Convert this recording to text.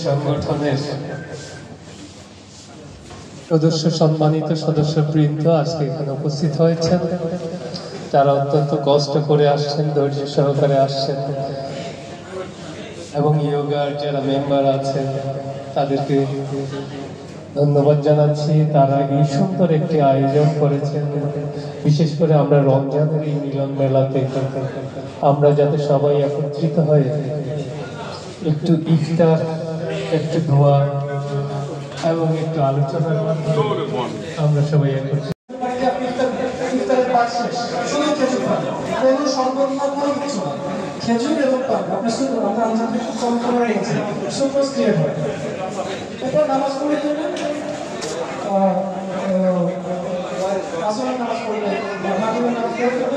সংগঠনের সম্মানিত সদস্যবৃন্দ আজকে এখানে উপস্থিত হয়েছেন। তারা অত্যন্ত কষ্ট করে আসছেন, ধৈর্য সহকারে আসছেন এবং ইয়োগার যারা মেম্বার আছেন তাদেরকে ধন্যবাদ জানাচ্ছি। তারা এই সুন্দর একটি আয়োজন করেছেন। বিশেষ করে আমরা রমজানের এই মিলন মেলাতে আমরা যাতে সবাই একত্রিত হয়ে একটু ইফতার, একটু দোয়া এবং একটু আলোচনার মাধ্যমে আমরা সবাই একত্রিত। খেজুর এবং পান আপনি শুনুন, আমরা আমাদের একটু কম করে রেখেছি, সুপার ক্লিয়ার হয়। এরপর নামাজ পড়ে দেবেন, আসরের নামাজ পড়বে, মাগরিবের নামাজ পড়ে দেবেন।